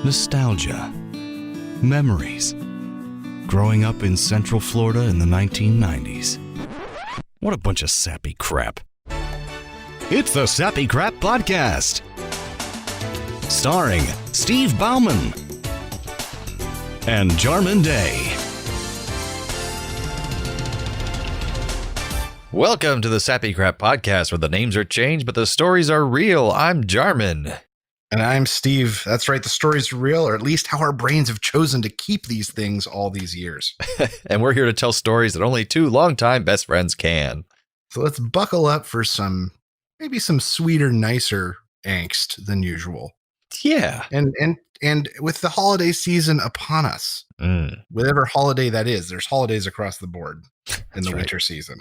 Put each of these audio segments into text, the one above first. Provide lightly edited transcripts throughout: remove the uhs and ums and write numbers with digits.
nostalgia, memories, growing up in Central Florida in the 1990s. What a bunch of sappy crap. It's the Sappy Crap Podcast, starring Steve Bauman and Jarman Day. Welcome to the Sappy Crap Podcast, where the names are changed, but the stories are real. I'm Jarman. And I'm Steve. That's right. The story's real, or at least how our brains have chosen to keep these things all these years. And we're here to tell stories that only two longtime best friends can. So let's buckle up for maybe some sweeter, nicer angst than usual. Yeah. And with the holiday season upon us, whatever holiday that is, there's holidays across the board in the winter season.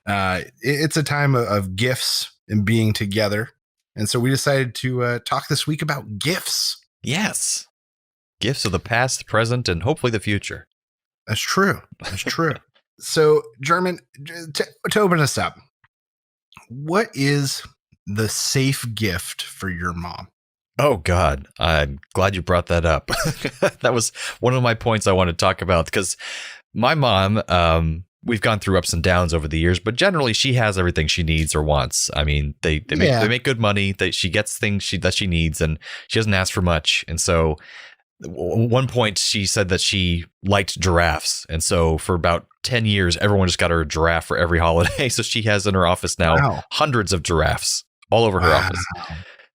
It's a time of gifts and being together. And so we decided to talk this week about gifts. Yes. Gifts of the past, the present, and hopefully the future. That's true. That's true. So, Jarman, to open us up, what is the safe gift for your mom? Oh, God. I'm glad you brought that up. That was one of my points I wanted to talk about, because my mom, we've gone through ups and downs over the years, but generally she has everything she needs or wants. I mean, they make good money. She gets things that she needs, and she doesn't ask for much. And so at one point she said that she liked giraffes. And so for about 10 years, everyone just got her a giraffe for every holiday. So she has in her office now hundreds of giraffes all over her office.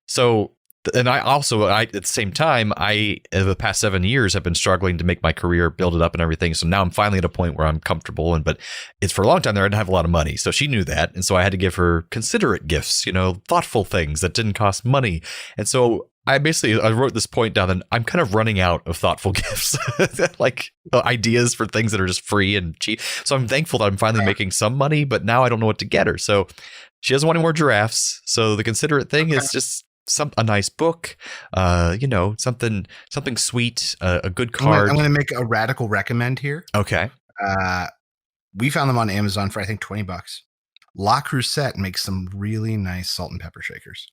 So, and I at the same time, in the past 7 years have been struggling to make my career, build it up and everything. So now I'm finally at a point where I'm comfortable. But it's for a long time there, I didn't have a lot of money. So she knew that. And so I had to give her considerate gifts, thoughtful things that didn't cost money. And so I wrote this point down, and I'm kind of running out of thoughtful gifts, like ideas for things that are just free and cheap. So I'm thankful that I'm finally making some money, but now I don't know what to get her. So she doesn't want any more giraffes. So the considerate thing is just a nice book, something sweet, a good card. I'm going to make a radical recommend here. Okay. We found them on Amazon for, I think, $20. La Crusette makes some really nice salt and pepper shakers.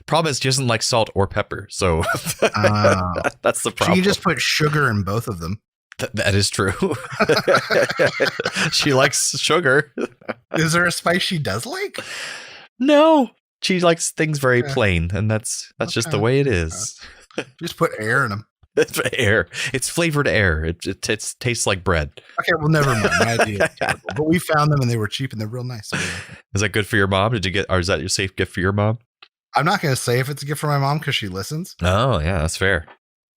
Problem is, she doesn't like salt or pepper, so that's the problem. She can just put sugar in both of them. That is true. She likes sugar. Is there a spice she does like? No. She likes things very plain, and that's just the way it is. Just put air in them. It's air. It's flavored air. It tastes like bread. Okay, well, never mind. My idea is terrible. But we found them, and they were cheap, and they're real nice. Is that good for your mom? Or is that your safe gift for your mom? I'm not going to say if it's a gift for my mom because she listens. Oh, yeah, that's fair.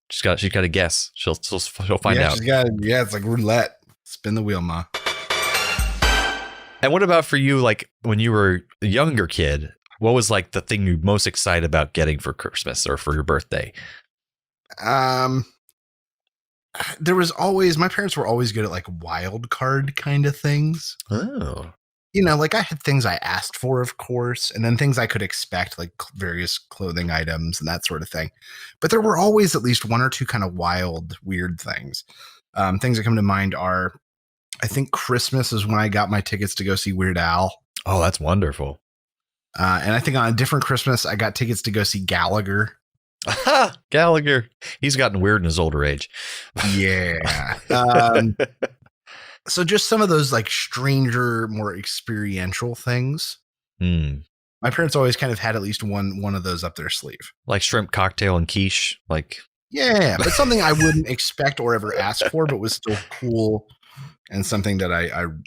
She's got to guess. She'll find out. It's like roulette. Spin the wheel, Ma. And what about for you? Like when you were a younger kid, what was like the thing you're most excited about getting for Christmas or for your birthday? There was always, my parents were always good at like wild card kind of things. Oh. Like I had things I asked for, of course, and then things I could expect, like various clothing items and that sort of thing. But there were always at least one or two kind of wild, weird things. Things that come to mind are, I think Christmas is when I got my tickets to go see Weird Al. Oh, that's wonderful. And I think on a different Christmas, I got tickets to go see Gallagher. Aha, Gallagher. He's gotten weird in his older age. Yeah. So just some of those like stranger, more experiential things. My parents always kind of had at least one of those up their sleeve. Like shrimp cocktail and quiche. Yeah, but something I wouldn't expect or ever ask for, but was still cool. And something that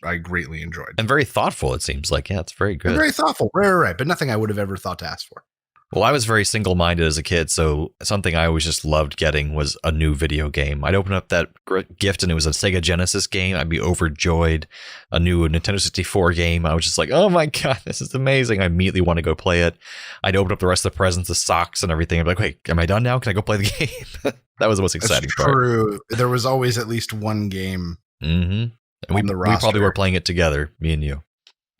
I greatly enjoyed. And very thoughtful, it seems like. Yeah, it's very good. And very thoughtful. Right. But nothing I would have ever thought to ask for. Well, I was very single-minded as a kid, so something I always just loved getting was a new video game. I'd open up that gift and it was a Sega Genesis game. I'd be overjoyed. A new Nintendo 64 game. I was just like, oh my God, this is amazing. I immediately want to go play it. I'd open up the rest of the presents, the socks and everything. I'd be like, wait, am I done now? Can I go play the game? That was the most exciting part. True. There was always at least one game. Mm-hmm. And we probably were playing it together, me and you.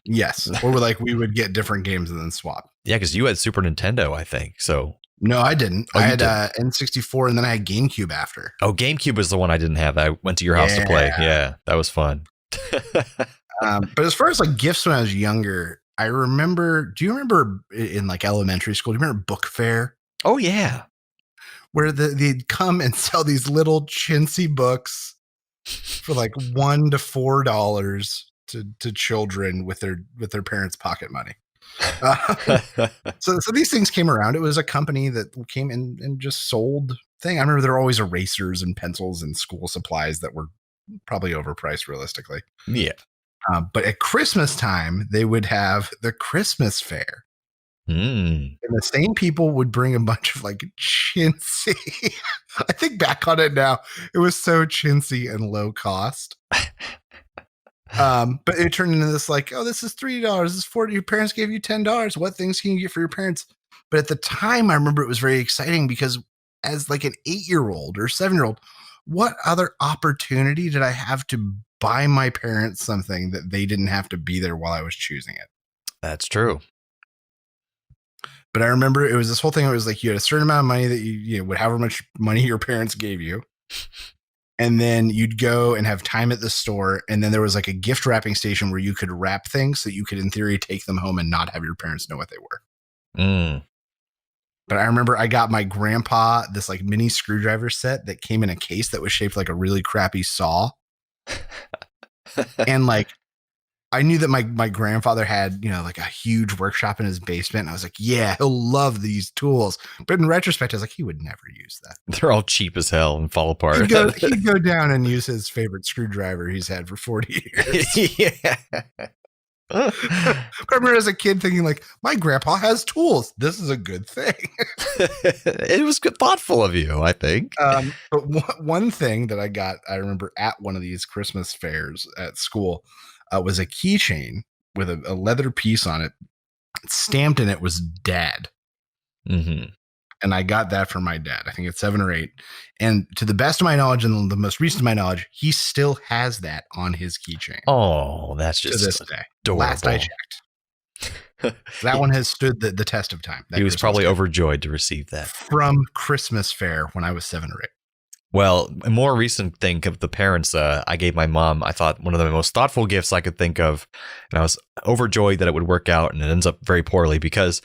Yes. Or we would get different games and then swap. Yeah, because you had Super Nintendo, I think. So no, I didn't. Oh, I had N64 and then I had GameCube after. Oh, GameCube was the one I didn't have. I went to your house to play. Yeah, that was fun. But as far as like gifts when I was younger, I remember, do you remember in like elementary school, do you remember book fair? Oh, yeah. where they'd come and sell these little chintzy books for like $1 to $4 to children with their parents' pocket money. So these things came around. It was a company that came in and just sold thing. I remember there were always erasers and pencils and school supplies that were probably overpriced realistically. Yeah. But at Christmas time, they would have the Christmas fair. And the same people would bring a bunch of like chintzy. I think back on it now, it was so chintzy and low cost. But it turned into this like, oh, this is $3, this is $40. Your parents gave you $10. What things can you get for your parents? But at the time, I remember it was very exciting because as like an 8-year-old or 7-year-old, what other opportunity did I have to buy my parents something that they didn't have to be there while I was choosing it? That's true. But I remember it was this whole thing. It was like you had a certain amount of money that you would however much money your parents gave you. And then you'd go and have time at the store. And then there was like a gift wrapping station where you could wrap things so you could, in theory, take them home and not have your parents know what they were. But I remember I got my grandpa this like mini screwdriver set that came in a case that was shaped like a really crappy saw. And like, I knew that my grandfather had, like a huge workshop in his basement. And I was like, yeah, he'll love these tools. But in retrospect, I was like, he would never use that. They're all cheap as hell and fall apart. He'd go down and use his favorite screwdriver he's had for 40 years. Yeah. But I remember as a kid thinking like, my grandpa has tools. This is a good thing. It was good, thoughtful of you, I think. But one thing that I remember at one of these Christmas fairs at school was a keychain with a leather piece on it. Stamped in it was Dad. Mm-hmm. And I got that from my dad. I think it's 7 or 8. And to the best of my knowledge and the most recent of my knowledge, he still has that on his keychain. Oh, that's just to this day. Adorable. Last I checked. That one has stood the test of time. He was probably overjoyed to receive that. From Christmas fair when I was 7 or 8. Well, a more recent thing of the parents, I gave my mom, I thought one of the most thoughtful gifts I could think of. And I was overjoyed that it would work out, and it ends up very poorly because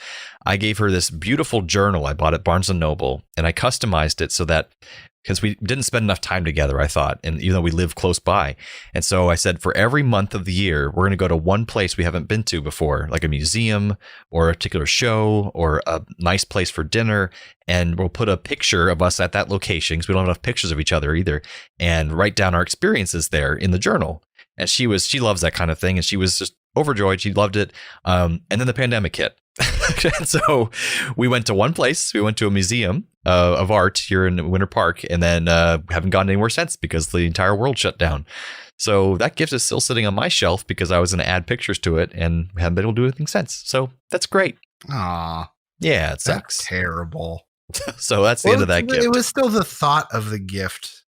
I gave her this beautiful journal I bought at Barnes & Noble, and I customized it so that, because we didn't spend enough time together, I thought, and even though we live close by. And so I said, for every month of the year, we're going to go to one place we haven't been to before, like a museum or a particular show or a nice place for dinner. And we'll put a picture of us at that location because we don't have enough pictures of each other either, and write down our experiences there in the journal. And she loves that kind of thing. And she was just overjoyed. She loved it. And then the pandemic hit. And so we went to one place. We went to a museum of art here in Winter Park, and then haven't gone anywhere since because the entire world shut down. So that gift is still sitting on my shelf because I was going to add pictures to it and haven't been able to do anything since. So that's great. Aw. Yeah, it sucks. That's terrible. So that's the end of that gift. It was still the thought of the gift.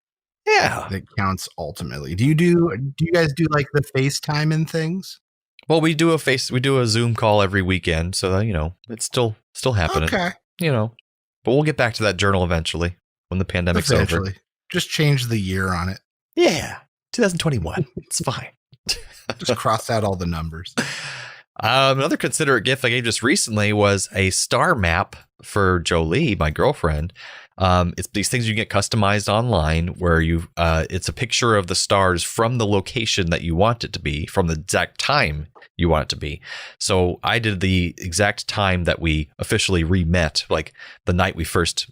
Yeah. That counts ultimately. Do you guys do like the FaceTime and things? Well, we do a Zoom call every weekend, so it's still happening. Okay. But we'll get back to that journal eventually when the pandemic's over. Just change the year on it. Yeah, 2021. It's fine. Just cross out all the numbers. Another considerate gift I gave just recently was a star map for Jolie, my girlfriend. It's these things you get customized online where it's a picture of the stars from the location that you want it to be, from the exact time you want it to be. So I did the exact time that we officially re-met, like the night we first,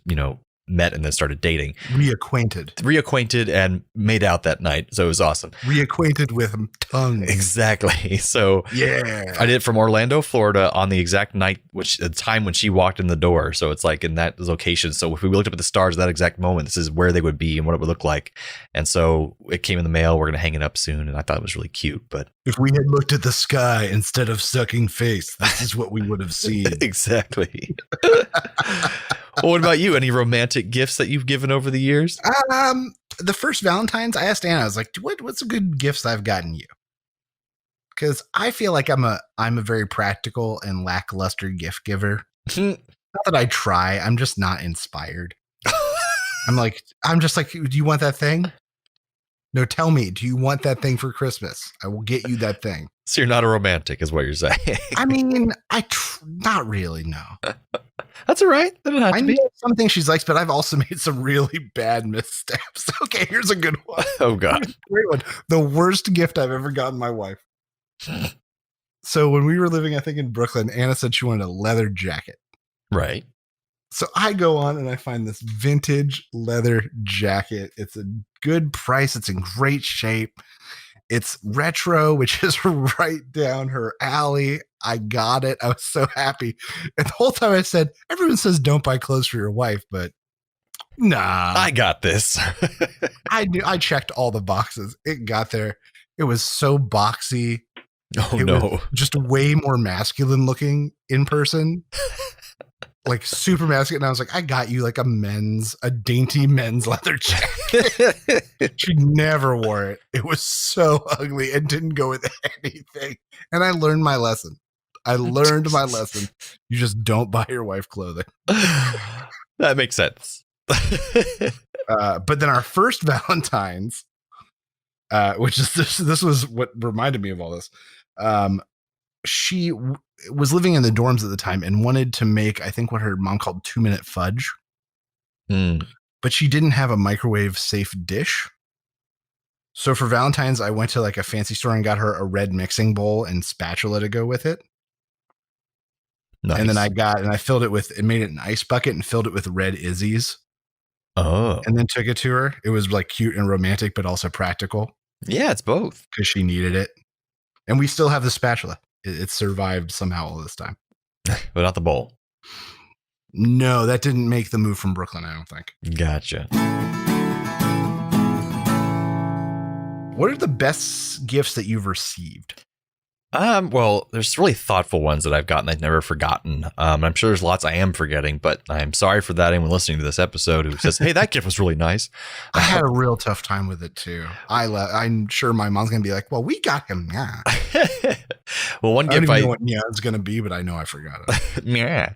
met and then started dating. Reacquainted and made out that night. So it was awesome. Reacquainted with tongues. Exactly. So yeah, I did it from Orlando, Florida on the exact night, the time when she walked in the door. So it's like in that location. So if we looked up at the stars at that exact moment, this is where they would be and what it would look like. And so it came in the mail. We're going to hang it up soon. And I thought it was really cute. But if we had looked at the sky instead of sucking face, this is what we would have seen. Exactly. Well, what about you? Any romantic gifts that you've given over the years? The first Valentines, I asked Anna, I was like, what's a good gifts I've gotten you? Because I feel like I'm a very practical and lackluster gift giver. Not that I try, I'm just not inspired. I'm just like, do you want that thing? No, tell me, do you want that thing for Christmas? I will get you that thing. So you're not a romantic is what you're saying. I mean, not really, no. That's all right. That doesn't have I to be. know some things she's likes, but I've also made some really bad missteps. Okay, here's a good one. Oh God. Great one. The worst gift I've ever gotten my wife. So when we were living, I think in Brooklyn, Anna said she wanted a leather jacket. Right. So I go on and I find this vintage leather jacket. It's a good price. It's in great shape. It's retro, which is right down her alley. I got it. I was so happy. And the whole time I said, everyone says don't buy clothes for your wife, but nah. I got this. I checked all the boxes. It got there. It was so boxy. Oh It no. was just way more masculine looking in person. Like super masculine. And I was like, I got you like a dainty men's leather jacket. She never wore it. It was so ugly and didn't go with anything. And I learned my lesson. You just don't buy your wife clothing. That makes sense. But then our first Valentine's, which is this was what reminded me of all this. She was living in the dorms at the time and wanted to make, I think, what her mom called 2-minute fudge. But she didn't have a microwave safe dish. So for Valentine's, I went to like a fancy store and got her a red mixing bowl and spatula to go with it. Nice. And then I filled it with, made it an ice bucket and filled it with red Izzy's. Oh. And then took it to her. It was like cute and romantic, but also practical. Yeah, it's both. Because she needed it. And we still have the spatula. It survived somehow all this time. But not the bowl. No, that didn't make the move from Brooklyn, I don't think. Gotcha. What are the best gifts that you've received? Well, there's really thoughtful ones that I've gotten I've never forgotten. I'm sure there's lots I am forgetting, but I'm sorry for that. Anyone listening to this episode who says, "Hey, that gift was really nice." I had a real tough time with it too. I'm sure my mom's gonna be like, "Well, we got him." Yeah. Well, one I don't gift even know what it's gonna be, but I know I forgot it. Yeah.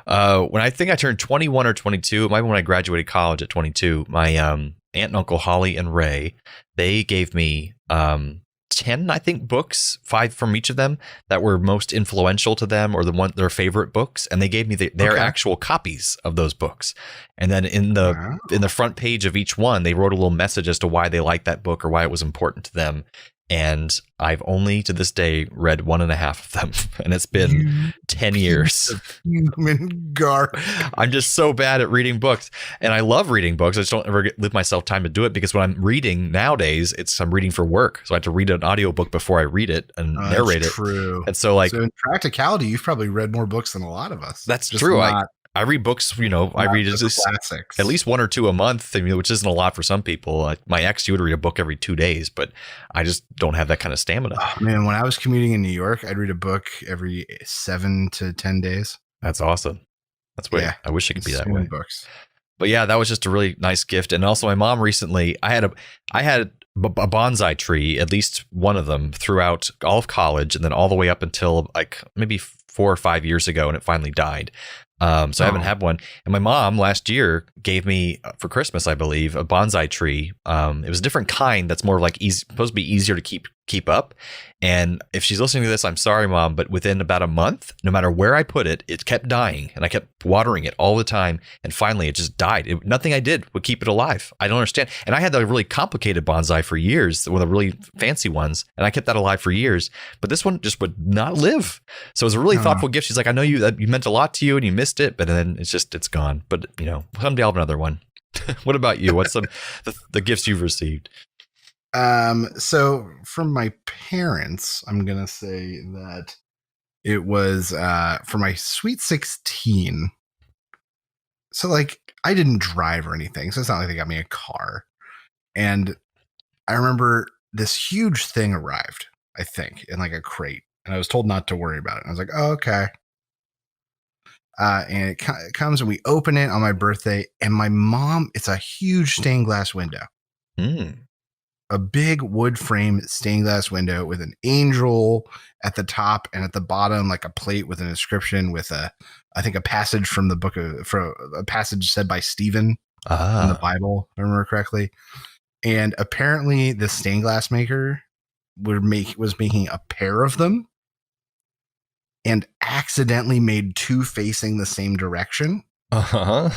When I think I turned 21 or 22, maybe when I graduated college at 22, my aunt and uncle Holly and Ray, they gave me 10, I think, books, 5 from each of them that were most influential to them or their favorite books, and they gave me their actual copies of those books. And then in the front page of each one, they wrote a little message as to why they liked that book or why it was important to them. And I've only to this day read 1.5 of them, and it's been 10 years. Human garbage. I'm just so bad at reading books, and I love reading books. I just don't ever leave myself time to do it because when I'm reading nowadays, I'm reading for work, so I have to read an audiobook before I read it and narrate it. True. And so, in practicality, you've probably read more books than a lot of us. That's true. I read books, I read classics. At least 1 or 2 a month, which isn't a lot for some people. My ex, she would read a book every 2 days, but I just don't have that kind of stamina. Oh, man, when I was commuting in New York, I'd read a book every 7 to 10 days. That's awesome. That's weird. Yeah, I wish it could be that way. Books. But yeah, that was just a really nice gift. And also my mom recently, I had a bonsai tree, at least one of them, throughout all of college and then all the way up until like maybe 4 or 5 years ago, and it finally died. So I haven't had one. And my mom last year gave me for Christmas, I believe, a bonsai tree. It was a different kind that's more like supposed to be easier to keep up. And if she's listening to this, I'm sorry, Mom, but within about a month, no matter where I put it, it kept dying, and I kept watering it all the time. And finally, it just died. Nothing I did would keep it alive. I don't understand. And I had the really complicated bonsai for years, one of the really fancy ones, and I kept that alive for years. But this one just would not live. So it was a really thoughtful gift. She's like, I know you meant a lot to you, and you missed it, but then it's gone. But someday I'll have another one. What about you? What's the gifts you've received? So from my parents, I'm gonna say that it was for my sweet 16. So like I didn't drive or anything, so it's not like they got me a car. And I remember this huge thing arrived, I think, in like a crate, and I was told not to worry about it. And I was like, oh, okay. And it comes and we open it on my birthday, and my mom, it's a huge stained glass window. A big wood frame stained glass window with an angel at the top and at the bottom, like a plate with an inscription with I think a passage from the book a passage said by Stephen in the Bible, if I remember correctly. And apparently the stained glass maker was making a pair of them. and accidentally made two facing the same direction. Uh-huh.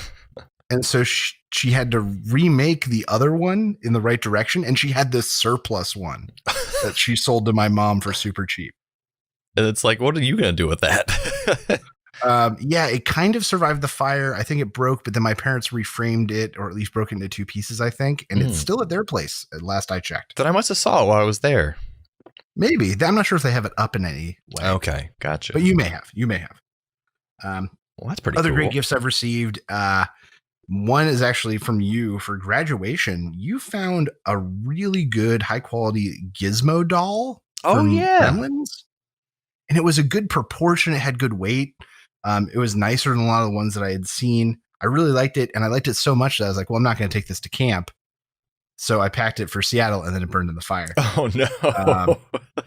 And so she had to remake the other one in the right direction. And she had this surplus one that she sold to my mom for super cheap. And it's like, what are you going to do with that? Yeah, it kind of survived the fire. I think it broke, but then my parents reframed it, or at least broke it into two pieces, I think. And it's still at their place at last I checked. Then I must have saw it while I was there. Maybe. I'm not sure if they have it up in any way. Okay, gotcha. But you may have. Well, that's pretty Other cool. great gifts I've received. One is actually from you for graduation. You found a really good, high quality Gizmo doll. Oh, yeah. Gremlins. And it was a good proportion. It had good weight. It was nicer than a lot of the ones that I had seen. I really liked it. And I liked it so much that I was like, well, I'm not going to take this to camp. So I packed it for Seattle and then it burned in the fire. Oh, no.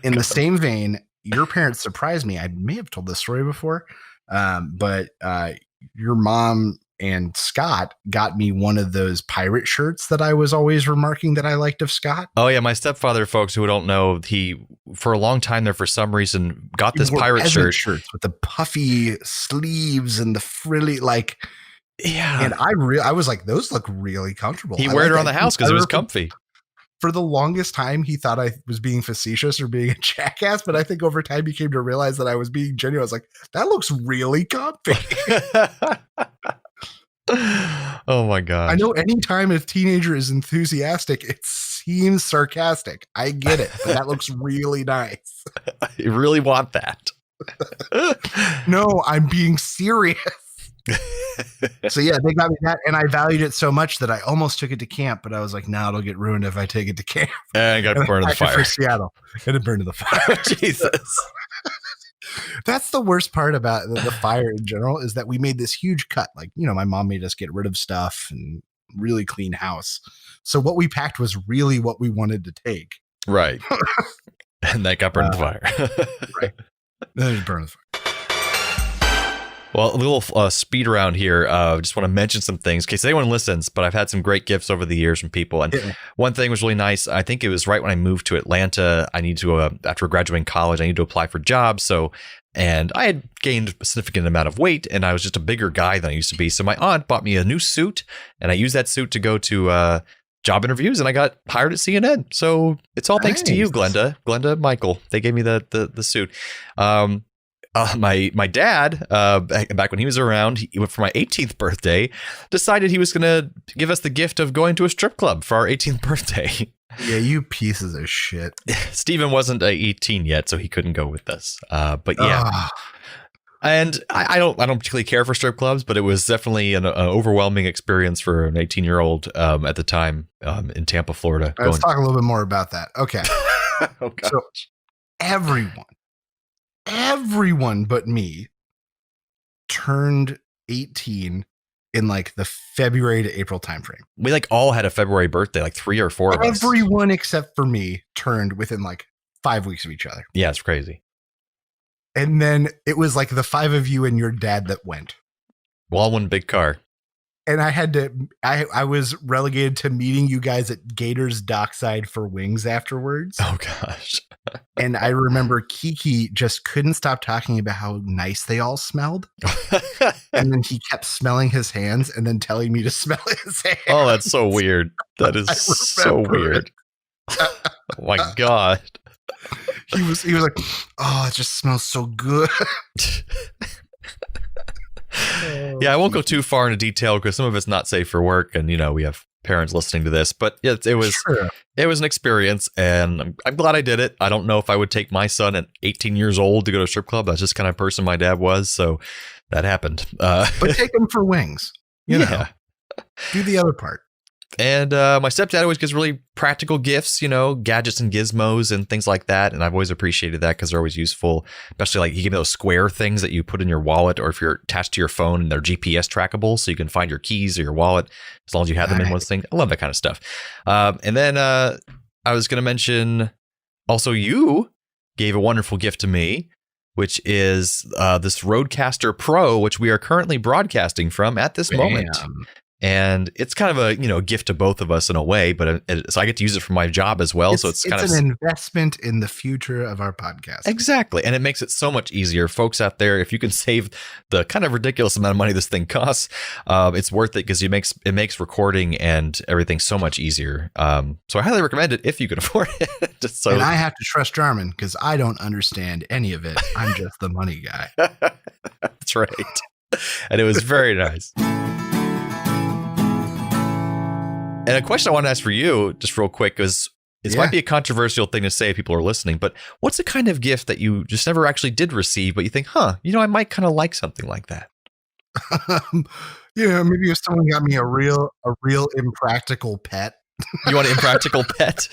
In the same vein, your parents surprised me. I may have told this story before, but your mom and Scott got me one of those pirate shirts that I was always remarking that I liked of Scott. Oh, yeah. My stepfather, folks who don't know, he, for a long time there, for some reason, got this pirate shirts with the puffy sleeves and the frilly, like, yeah. And I was like, those look really comfortable. He wore it around the house because it was comfy. For the longest time, he thought I was being facetious or being a jackass, but I think over time he came to realize that I was being genuine. I was like, that looks really comfy. Oh my gosh. I know anytime a teenager is enthusiastic, it seems sarcastic. I get it, but that looks really nice. You really want that. No, I'm being serious. So yeah, they got me that, and I valued it so much that I almost took it to camp, but I was like, no, it'll get ruined if I take it to camp. And I got burned in the fire. For Seattle, and it burned in the fire. Jesus. That's the worst part about the fire in general, is that we made this huge cut. Like, you know, my mom made us get rid of stuff and really clean house. So what we packed was really what we wanted to take. Right. And that got burned in the fire. Right. Then it burned in the fire. Well, a little speed around here. Just want to mention some things in case anyone listens, but I've had some great gifts over the years from people. And one thing was really nice. I think it was right when I moved to Atlanta. I need to, after graduating college, I need to apply for jobs. And I had gained a significant amount of weight, and I was just a bigger guy than I used to be. So my aunt bought me a new suit, and I used that suit to go to job interviews, and I got hired at CNN. So it's all thanks to you, Glenda, Michael. They gave me the suit. My dad, back when he was around, he went for my 18th birthday, decided he was going to give us the gift of going to a strip club for our 18th birthday. Yeah, you pieces of shit. Steven wasn't 18 yet, so he couldn't go with us. But yeah. And I don't particularly care for strip clubs, but it was definitely an overwhelming experience for an 18-year-old at the time in Tampa, Florida. Let's talk a little bit more about that. Okay. Oh, gosh. So everyone but me turned 18 in like the February to April timeframe. We like all had a February birthday, like 3 or 4 of us. Everyone except for me turned within like 5 weeks of each other. Yeah, it's crazy. And then it was like the 5 of you and your dad that went. All one big car. And I was relegated to meeting you guys at Gators Dockside for wings afterwards. Oh, gosh. And I remember Kiki just couldn't stop talking about how nice they all smelled. And then he kept smelling his hands and then telling me to smell his hands. Oh, that's so weird. That is so weird. Oh, my God. He was like, oh, it just smells so good. Yeah, I won't go too far into detail because some of it's not safe for work, and we have parents listening to this. But it was an experience, and I'm glad I did it. I don't know if I would take my son at 18 years old to go to a strip club. That's just the kind of person my dad was, so that happened. But take him for wings. You know, do the other part. And my stepdad always gives really practical gifts, gadgets and gizmos and things like that. And I've always appreciated that because they're always useful, especially like he gave me those square things that you put in your wallet, or if you're attached to your phone and they're GPS trackable, so you can find your keys or your wallet as long as you have them in one thing. I love that kind of stuff. And then I was going to mention also you gave a wonderful gift to me, which is this Rodecaster Pro, which we are currently broadcasting from at this moment. And it's kind of a gift to both of us in a way, but so I get to use it for my job as well. So it's kind of an investment in the future of our podcast. Exactly. And it makes it so much easier. Folks out there, if you can save the kind of ridiculous amount of money this thing costs, it's worth it because it makes recording and everything so much easier. So I highly recommend it if you can afford it. And I have to trust Jarman because I don't understand any of it. I'm just the money guy. That's right. And it was very nice. And a question I want to ask for you, just real quick, is this might be a controversial thing to say if people are listening, but what's the kind of gift that you just never actually did receive, but you think, I might kind of like something like that? Maybe if someone got me a real impractical pet. You want an impractical pet?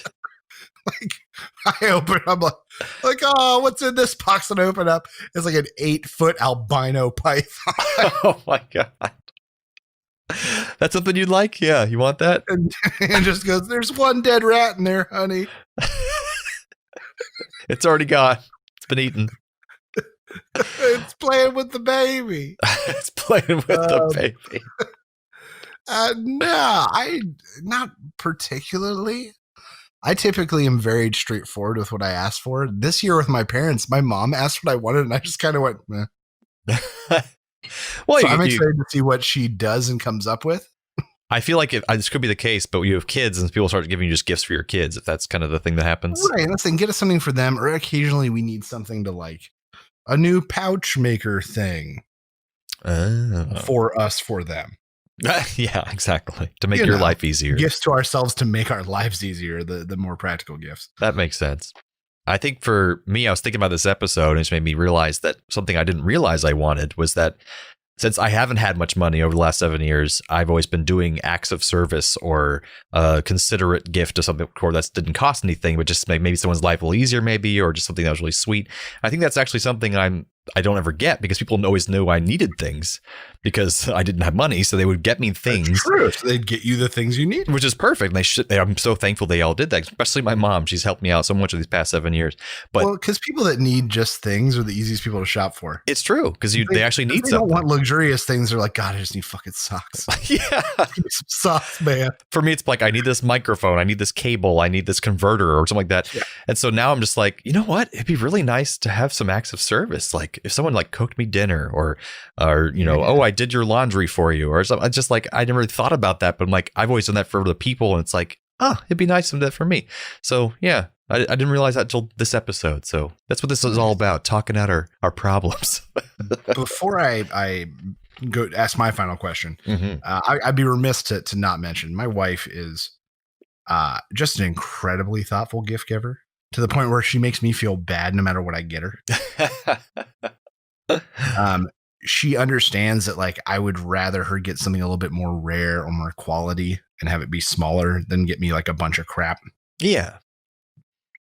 Like I open up like, oh, what's in this box? And I open up, it's like an 8-foot albino python. Oh my God. That's something you'd like? Yeah, you want that? And just goes, there's one dead rat in there, honey. It's already gone. It's been eaten. It's playing with the baby. It's playing with the baby. No, not particularly. I typically am very straightforward with what I ask for. This year with my parents, my mom asked what I wanted, and I just kind of went, meh. Well, so I'm excited to see what she does and comes up with. I feel like this could be the case, but you have kids and people start giving you just gifts for your kids, if that's kind of the thing that happens. Right. Let's get us something for them, or occasionally we need something to like a new pouch maker thing for us, for them. Yeah, exactly. To make your life easier. Gifts to ourselves to make our lives easier, the more practical gifts. That makes sense. I think for me, I was thinking about this episode and it's made me realize that something I didn't realize I wanted was that since I haven't had much money over the last 7 years, I've always been doing acts of service or a considerate gift to something that didn't cost anything, but just maybe someone's life a little easier, maybe, or just something that was really sweet. I think that's actually something I don't ever get because people always knew I needed things because I didn't have money. So they would get me things. That's true. So they'd get you the things you need, which is perfect. And I'm so thankful they all did that, especially my mom. She's helped me out so much of these past 7 years. But because people that need just things are the easiest people to shop for. It's true because they actually need something. They don't want luxurious things. They're like, God, I just need fucking socks. Yeah, give me some socks, man. For me, it's like I need this microphone, I need this cable, I need this converter or something like that. Yeah. And so now I'm just like, you know what? It'd be really nice to have some acts of service. Like if someone like cooked me dinner or oh, I did your laundry for you or something. I just like, I never really thought about that, but I'm like, I've always done that for the people. And it's like, it'd be nice to do that for me. So yeah, I didn't realize that until this episode. So that's what this is all about, talking out our problems. Before I go ask my final question, I'd be remiss to not mention my wife is just an incredibly thoughtful gift giver to the point where she makes me feel bad no matter what I get her. She understands that like I would rather her get something a little bit more rare or more quality and have it be smaller than get me like a bunch of crap. Yeah.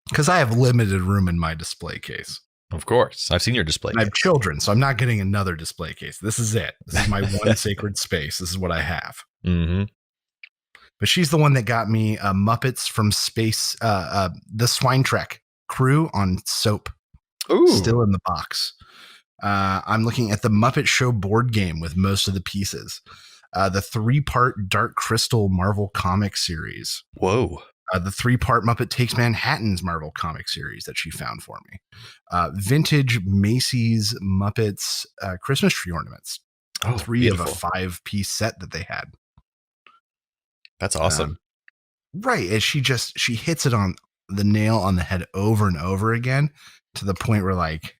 Because I have limited room in my display case. Of course. I've seen your display case. I have children, so I'm not getting another display case. This is it. This is my one sacred space. This is what I have. Mm-hmm. But she's the one that got me Muppets from Space, the Swine Trek crew on soap. Ooh. Still in the box. I'm looking at the Muppet Show board game with most of the pieces. The 3-part Dark Crystal Marvel comic series. Whoa. The 3-part Muppet Takes Manhattan's Marvel comic series that she found for me. Vintage Macy's Muppets Christmas tree ornaments. 3 beautiful. Of a 5-piece set that they had. That's awesome. Right. And she hits it on the nail on the head over and over again to the point where like,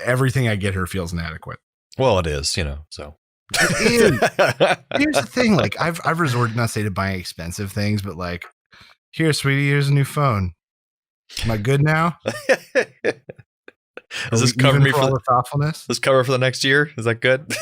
everything I get her feels inadequate. Well, it is, so. Here's the thing. Like I've resorted, not say to buying expensive things, but like, here, sweetie, here's a new phone. Am I good now? Does this cover me for all the thoughtfulness? This cover for the next year? Is that good?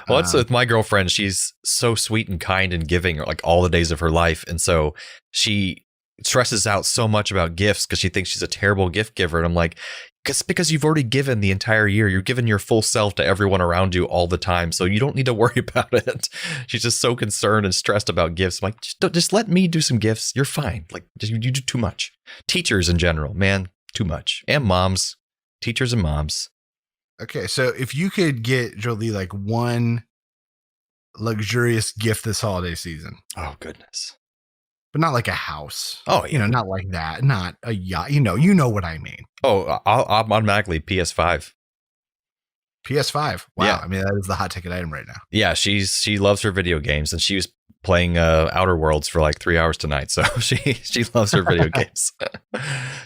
Well, it's with my girlfriend. She's so sweet and kind and giving like all the days of her life. And so she stresses out so much about gifts because she thinks she's a terrible gift giver. And I'm like, because you've already given the entire year. You're giving your full self to everyone around you all the time. So you don't need to worry about it. She's just so concerned and stressed about gifts. I'm like, just let me do some gifts. You're fine. Like you do too much. Teachers in general, man, too much. And moms, teachers and moms. Okay. So if you could get Jolie like one luxurious gift this holiday season. Oh, goodness. But not like a house. Oh, yeah. You know, not like that. Not a yacht. You know what I mean. Oh, I'll automatically PS5. PS5. Wow. Yeah. I mean, that is the hot ticket item right now. Yeah, she loves her video games, and she was playing Outer Worlds for like 3 hours tonight. So she loves her video games.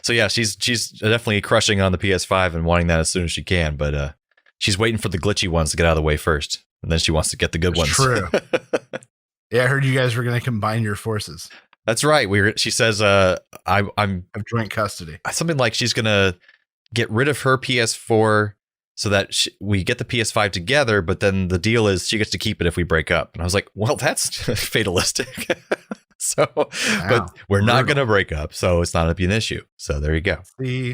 So yeah, she's definitely crushing on the PS5 and wanting that as soon as she can. But she's waiting for the glitchy ones to get out of the way first, and then she wants to get the good ones. True. Yeah, I heard you guys were going to combine your forces. That's right. She says I'm of joint custody. Something like she's gonna get rid of her PS4 so that we get the PS5 together, but then the deal is she gets to keep it if we break up. And I was like, well, that's fatalistic. So, wow. But we're not going to break up, so it's not going to be an issue. So there you go. Yeah,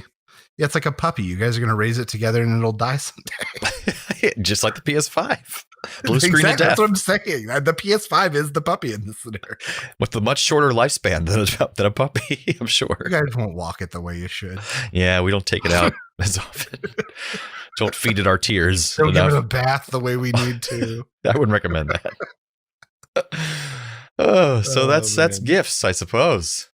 it's like a puppy. You guys are going to raise it together and it'll die someday. Just like the PS5. Blue screen of death. That's what I'm saying. The PS5 is the puppy in this scenario. With a much shorter lifespan than a puppy, I'm sure. You guys won't walk it the way you should. Yeah, we don't take it out as often. Don't feed it our tears. Don't give it a bath the way we need to. I wouldn't recommend that. So that's gifts, I suppose.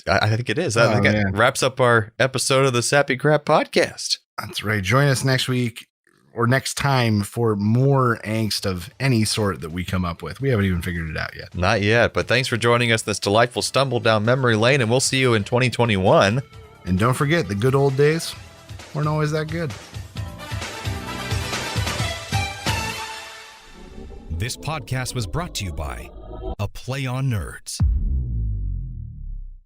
I think it is. I think that wraps up our episode of the Sappy Crap podcast. That's right. Join us next week or next time for more angst of any sort that we come up with. We haven't even figured it out yet. Not yet, but thanks for joining us this delightful stumble down memory lane, and we'll see you in 2021. And don't forget, the good old days weren't always that good. This podcast was brought to you by A Play on Nerds.